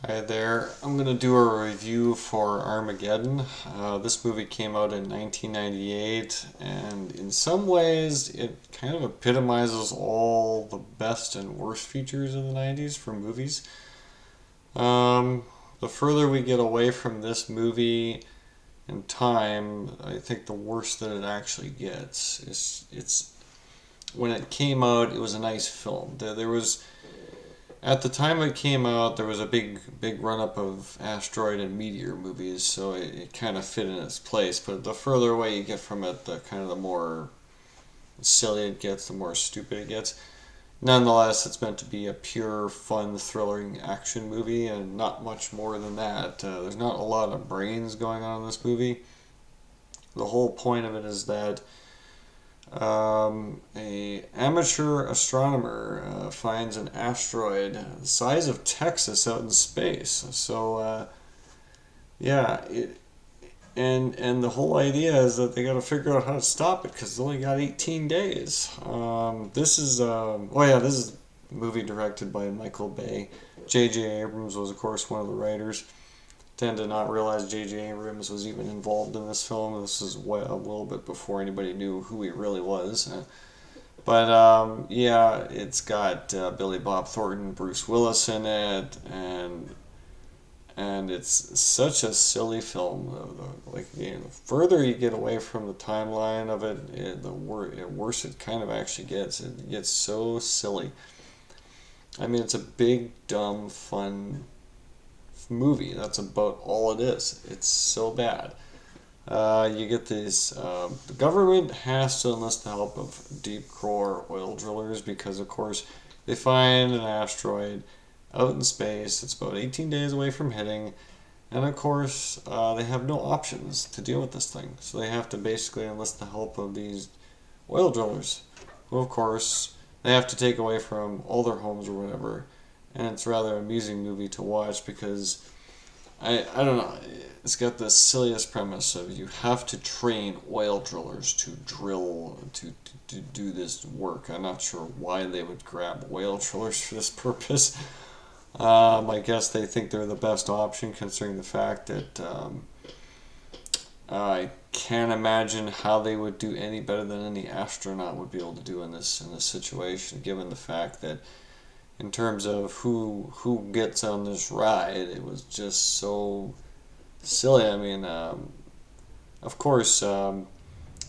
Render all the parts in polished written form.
Hi there. I'm going to do a review for Armageddon. This movie came out in 1998, and in some ways, it kind of epitomizes all the best and worst features of the 90s for movies. Um, the further we get away from this movie in time, I think the worse that it actually gets. It's when it came out, it was a nice film. There was at the time it came out, there was a big run up of asteroid and meteor movies, so it kind of fit in its place. But the further away you get from it, the kind of the more silly it gets, the more stupid it gets. Nonetheless, it's meant to be a pure, fun, thrilling action movie, and not much more than that. There's not a lot of brains going on in this movie. The whole point of it is that a amateur astronomer finds an asteroid the size of Texas out in space. Yeah, and the whole idea is that they got to figure out how to stop it because it's only got 18 days. This is a movie directed by Michael Bay. J.J. Abrams was, of course, one of the writers. Tend to not realize J.J. Abrams was even involved in this film. This is a little bit before anybody knew who he really was. Yeah, it's got Billy Bob Thornton, Bruce Willis in it, and it's such a silly film. The further you get away from the timeline of the worse it kind of actually gets. It gets so silly. I mean, it's a big, dumb, fun movie. That's about all it is. It's so bad. You get these. The government has to enlist the help of deep core oil drillers because, of course, they find an asteroid out in space. It's about 18 days away from hitting, and of course, they have no options to deal with this thing. So they have to basically enlist the help of these oil drillers, who, of course, they have to take away from all their homes or whatever. And it's a rather amusing movie to watch because I don't know. It's got the silliest premise of you have to train oil drillers to drill to do this work. I'm not sure why they would grab oil drillers for this purpose. I guess they think they're the best option considering the fact that I can't imagine how they would do any better than any astronaut would be able to do in this situation, given the fact that in terms of who gets on this ride, it was just so silly. I mean, of course, the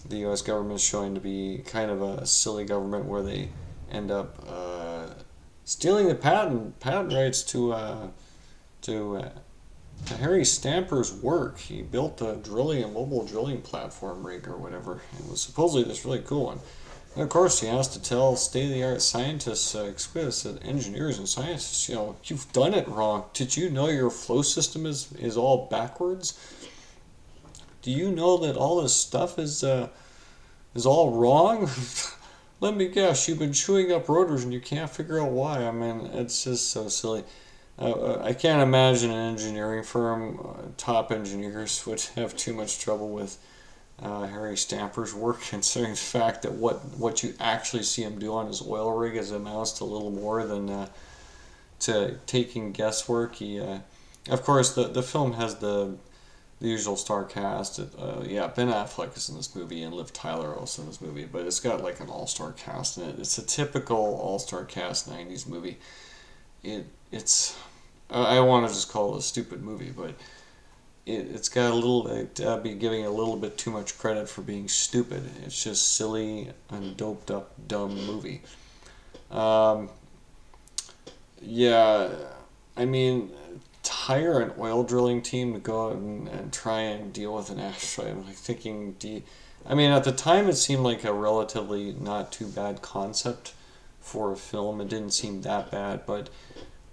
U.S. government is showing to be kind of a silly government where they end up stealing the patent rights to Harry Stamper's work. He built a mobile drilling platform rig or whatever. It was supposedly this really cool one. And of course, he has to tell state-of-the-art scientists, exquisite engineers and scientists, you've done it wrong. Did you know your flow system is all backwards? Do you know that all this stuff is all wrong? Let me guess, you've been chewing up rotors and you can't figure out why. I mean, it's just so silly. I can't imagine an engineering firm, top engineers would have too much trouble with Harry Stamper's work, considering the fact that what you actually see him do on his oil rig is amounts to little more than to taking guesswork. Of course, the film has the usual star cast. Ben Affleck is in this movie and Liv Tyler also in this movie, but it's got like an all-star cast in it. It's a typical all-star cast '90s movie. It's I want to just call it a stupid movie, but it's got a little bit, be giving a little bit too much credit for being stupid. It's just silly and doped up dumb movie. Um, yeah, I mean, hire an oil drilling team to go out and try and deal with an asteroid. I'm like thinking, I mean, at the time it seemed like a relatively not too bad concept for a film. It didn't seem that bad, but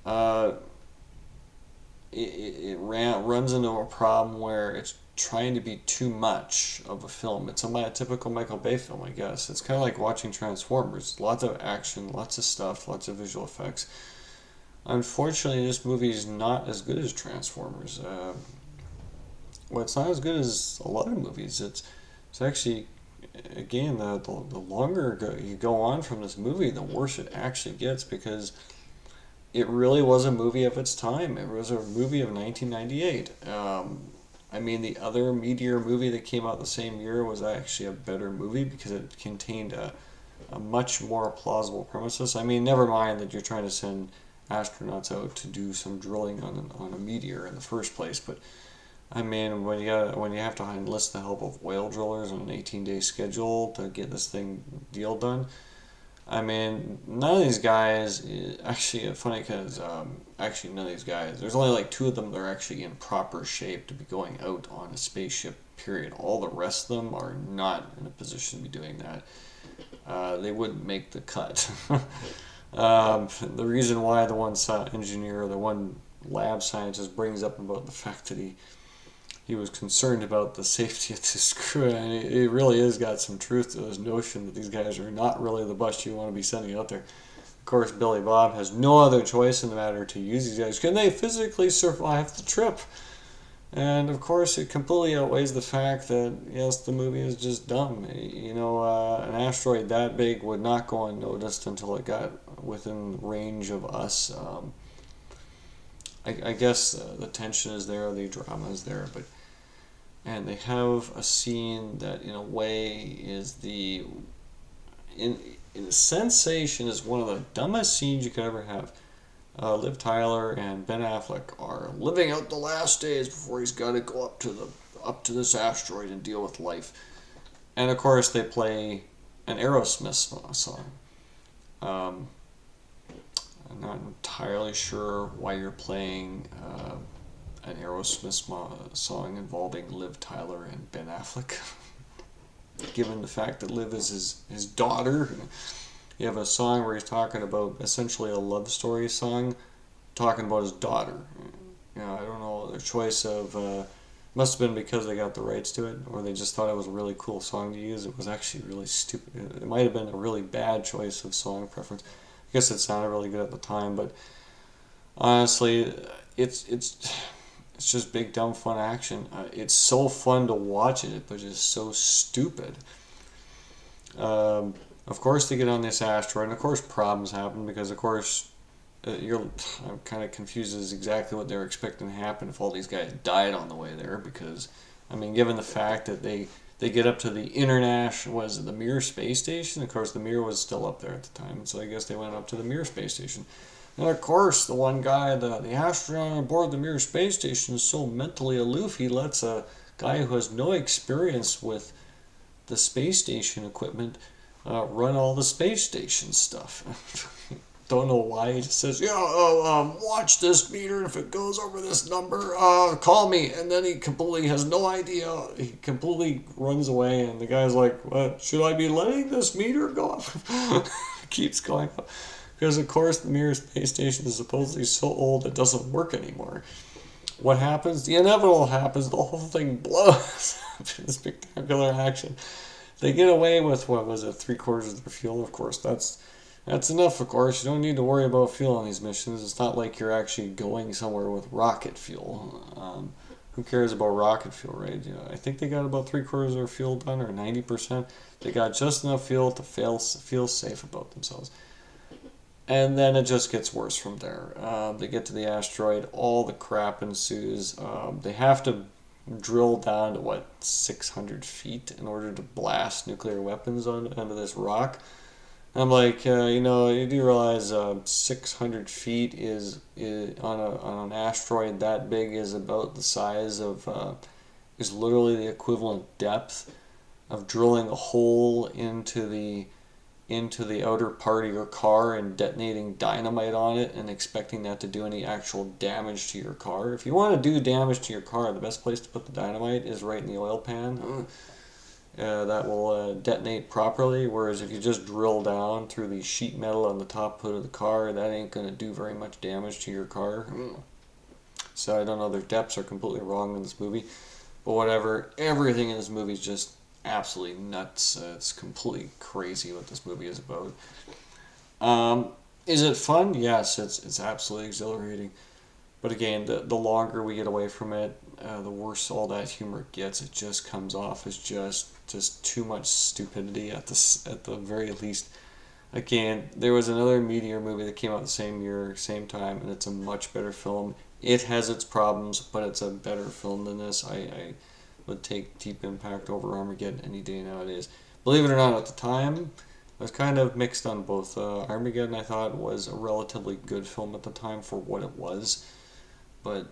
uh, runs into a problem where it's trying to be too much of a film. It's a typical Michael Bay film, I guess. It's kind of like watching Transformers. Lots of action, lots of stuff, lots of visual effects. Unfortunately, this movie is not as good as Transformers. Well, it's not as good as a lot of movies. It's actually, again, the longer you go on from this movie, the worse it actually gets because it really was a movie of its time. It was a movie of 1998. I mean, the other Meteor movie that came out the same year was actually a better movie because it contained a much more plausible premises. I mean, never mind that you're trying to send astronauts out to do some drilling on a meteor in the first place, but I mean, when you have to enlist the help of oil drillers on an 18-day schedule to get this deal done, I mean, none of these guys, actually, funny because actually none of these guys, there's only like two of them that are actually in proper shape to be going out on a spaceship, period. All the rest of them are not in a position to be doing that. They wouldn't make the cut. The reason why the one engineer, the one lab scientist brings up about the fact that he was concerned about the safety of this crew, and it really has got some truth to this notion that these guys are not really the best you want to be sending out there. Of course, Billy Bob has no other choice in the matter to use these guys. Can they physically survive the trip? And of course, it completely outweighs the fact that, yes, the movie is just dumb. You know, an asteroid that big would not go unnoticed until it got within range of us. I guess the tension is there, the drama is there, and they have a scene that, in a way, is in sensation is one of the dumbest scenes you could ever have. Liv Tyler and Ben Affleck are living out the last days before he's got to go up to this asteroid and deal with life. And of course, they play an Aerosmith song. I'm not entirely sure why you're playing an Aerosmith song involving Liv Tyler and Ben Affleck, given the fact that Liv is his daughter. You have a song where he's talking about essentially a love story song, talking about his daughter. You know, I don't know, their choice of must have been because they got the rights to it, or they just thought it was a really cool song to use. It was actually really stupid. It might have been a really bad choice of song preference. I guess it sounded really good at the time, but honestly, it's just big dumb fun action. It's so fun to watch it, but it's so stupid. Of course, they get on this asteroid, and of course, problems happen because, of course, I'm kind of confused as exactly what they were expecting to happen if all these guys died on the way there. Because, I mean, given the fact that they get up to the international, was it the Mir space station? Of course, the Mir was still up there at the time, and so I guess they went up to the Mir space station. And of course, the one guy, the astronaut on board the Mir space station, is so mentally aloof, he lets a guy who has no experience with the space station equipment run all the space station stuff. Don't know why. He just says, yeah, watch this meter. If it goes over this number, call me. And then he completely has no idea. He completely runs away. And the guy's like, what? Should I be letting this meter go up? Keeps going up. Because, of course, the Mir space station is supposedly so old it doesn't work anymore. What happens? The inevitable happens. The whole thing blows up in spectacular action. They get away with, what was it, 3/4 of their fuel? Of course, that's enough, of course. You don't need to worry about fuel on these missions. It's not like you're actually going somewhere with rocket fuel. Who cares about rocket fuel, right? You know, I think they got about 3/4 of their fuel done, or 90%. They got just enough fuel to feel safe about themselves. And then it just gets worse from there. They get to the asteroid, all the crap ensues. They have to drill down to 600 feet in order to blast nuclear weapons onto this rock. I'm like, you do realize 600 feet is on an asteroid that big is about the size of is literally the equivalent depth of drilling a hole into the outer part of your car and detonating dynamite on it and expecting that to do any actual damage to your car. If you want to do damage to your car, the best place to put the dynamite is right in the oil pan. That will detonate properly, whereas if you just drill down through the sheet metal on the top hood of the car, that ain't going to do very much damage to your car. So I don't know, their depths are completely wrong in this movie, but whatever. Everything in this movie is just absolutely nuts. It's completely crazy what this movie is about. Is it fun? Yes, it's absolutely exhilarating. But again, the longer we get away from it, the worse all that humor gets. It just comes off as just too much stupidity at the very least. Again, there was another Meteor movie that came out the same year, same time, and it's a much better film. It has its problems, but it's a better film than this. I would take Deep Impact over Armageddon any day nowadays. Believe it or not, at the time, I was kind of mixed on both. Armageddon, I thought, was a relatively good film at the time for what it was, but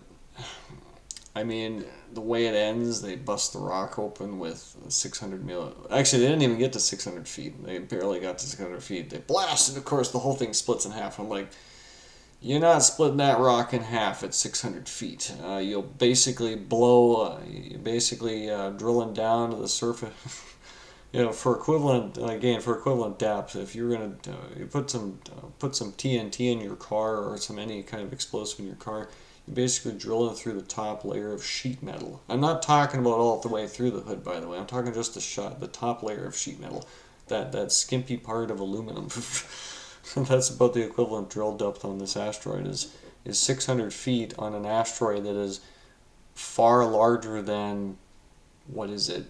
I mean, the way it ends, they bust the rock open with 600 mil. Actually, they didn't even get to 600 feet. They barely got to 600 feet. They blast, and of course, the whole thing splits in half. I'm like, you're not splitting that rock in half at 600 feet. You'll basically you're basically drilling down to the surface. For equivalent depth, if you're gonna you put some TNT in your car or some any kind of explosive in your car, you're basically drilling through the top layer of sheet metal. I'm not talking about all the way through the hood, by the way. I'm talking just the top layer of sheet metal, that skimpy part of aluminum. That's about the equivalent drill depth on this asteroid is 600 feet on an asteroid that is far larger than, what is it,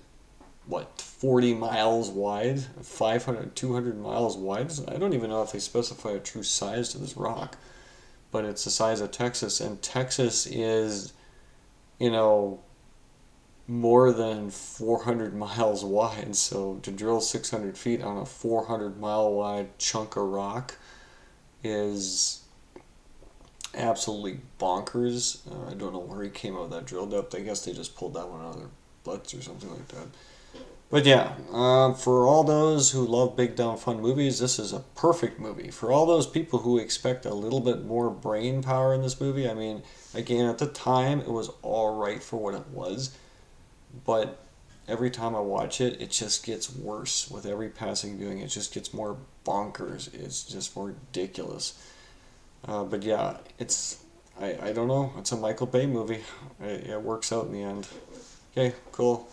40 miles wide, 500, 200 miles wide. I don't even know if they specify a true size to this rock, but it's the size of Texas, and Texas is, you know, more than 400 miles wide. So to drill 600 feet on a 400-mile wide chunk of rock is absolutely bonkers. I don't know where he came out with that drill depth. I guess they just pulled that one out of their butts or something like that. But yeah, for all those who love big dumb fun movies, this is a perfect movie. For all those people who expect a little bit more brain power in this movie, I mean, again, at the time, it was all right for what it was. But every time I watch it, it just gets worse. With every passing viewing, it just gets more bonkers. It's just more ridiculous. But yeah, I don't know. It's a Michael Bay movie. It works out in the end. Okay, cool.